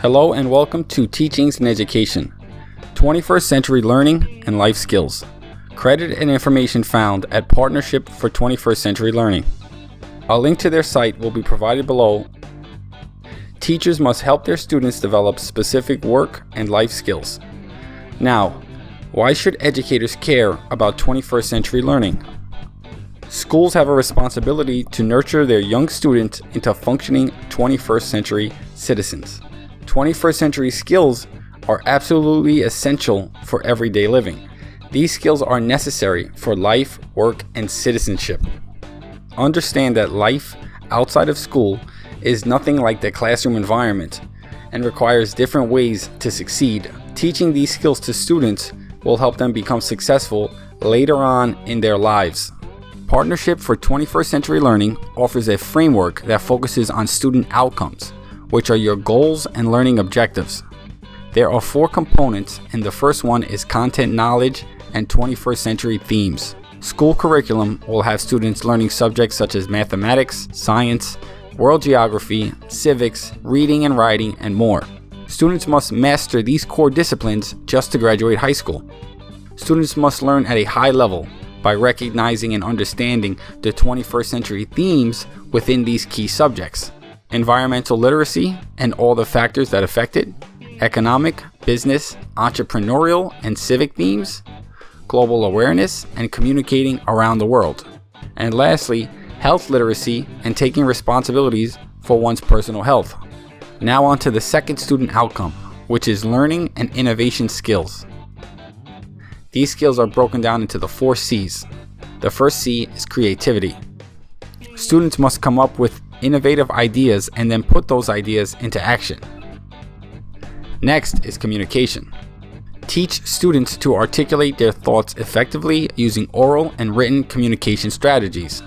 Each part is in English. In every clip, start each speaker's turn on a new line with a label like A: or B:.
A: Hello and welcome to Teachings in Education, 21st Century Learning and Life Skills. Credit and information found at Partnership for 21st Century Learning. A link to their site will be provided below. Teachers must help their students develop specific work and life skills. Now, why should educators care about 21st century learning? Schools have a responsibility to nurture their young students into functioning 21st century citizens. 21st century skills are absolutely essential for everyday living. These skills are necessary for life, work, and citizenship. Understand that life outside of school is nothing like the classroom environment and requires different ways to succeed. Teaching these skills to students will help them become successful later on in their lives. Partnership for 21st Century Learning offers a framework that focuses on student outcomes, which are your goals and learning objectives. There are 4 components, and the first one is content knowledge and 21st century themes. School curriculum will have students learning subjects such as mathematics, science, world geography, civics, reading and writing, and more. Students must master these core disciplines just to graduate high school. Students must learn at a high level by recognizing and understanding the 21st century themes within these key subjects. Environmental literacy and all the factors that affect it, economic, business, entrepreneurial, and civic themes, global awareness, and communicating around the world. And lastly, health literacy and taking responsibilities for one's personal health. Now on to the second student outcome, which is learning and innovation skills. These skills are broken down into the 4 C's. The first C is creativity. Students must come up with innovative ideas and then put those ideas into action. Next is communication. Teach students to articulate their thoughts effectively using oral and written communication strategies.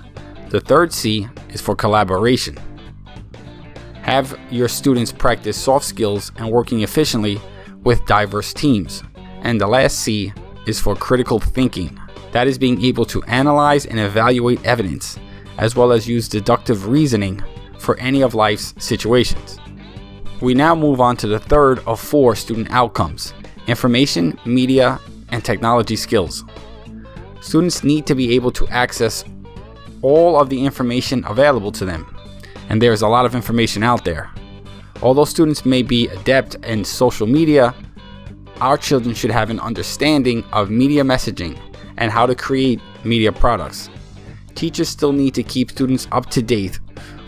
A: The third C is for collaboration. Have your students practice soft skills and working efficiently with diverse teams. And the last C is for critical thinking. That is being able to analyze and evaluate evidence, as well as use deductive reasoning for any of life's situations. We now move on to the third of 4 student outcomes: information, media, and technology skills. Students need to be able to access all of the information available to them, and there's a lot of information out there. Although students may be adept in social media, our children should have an understanding of media messaging and how to create media products. Teachers still need to keep students up to date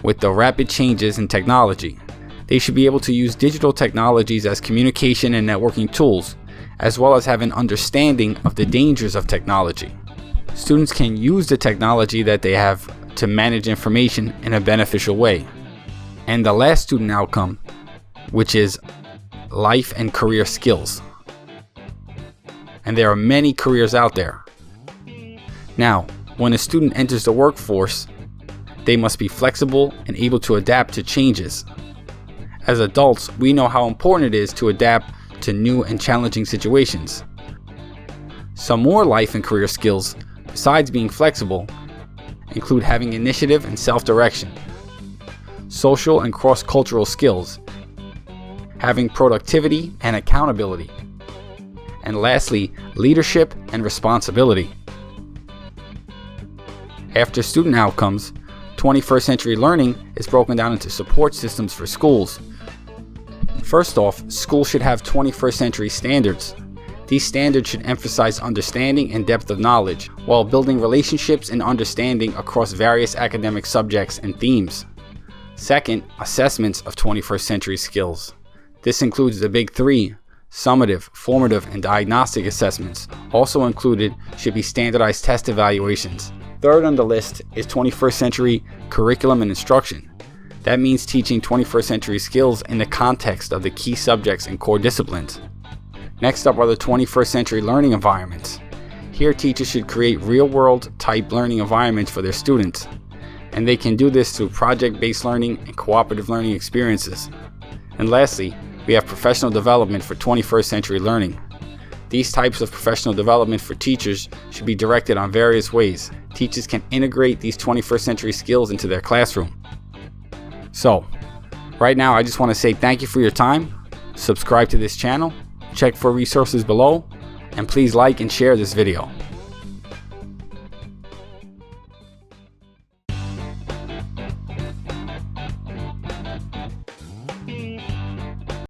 A: with the rapid changes in technology. They should be able to use digital technologies as communication and networking tools, as well as have an understanding of the dangers of technology. Students can use the technology that they have to manage information in a beneficial way. And the last student outcome, which is life and career skills. And there are many careers out there. Now, when a student enters the workforce, they must be flexible and able to adapt to changes. As adults, we know how important it is to adapt to new and challenging situations. Some more life and career skills, besides being flexible, include having initiative and self-direction, social and cross-cultural skills, having productivity and accountability, and lastly, leadership and responsibility. After student outcomes, 21st century learning is broken down into support systems for schools. First off, schools should have 21st century standards. These standards should emphasize understanding and depth of knowledge, while building relationships and understanding across various academic subjects and themes. Second, assessments of 21st century skills. This includes the big 3, summative, formative, and diagnostic assessments. Also included should be standardized test evaluations. Third on the list is 21st century curriculum and instruction. That means teaching 21st century skills in the context of the key subjects and core disciplines. Next up are the 21st century learning environments. Here, teachers should create real-world type learning environments for their students, and they can do this through project-based learning and cooperative learning experiences. And lastly, we have professional development for 21st century learning. These types of professional development for teachers should be directed on various ways. Teachers can integrate these 21st century skills into their classroom. So, right now I just want to say thank you for your time. Subscribe to this channel, check for resources below, and please like and share this video.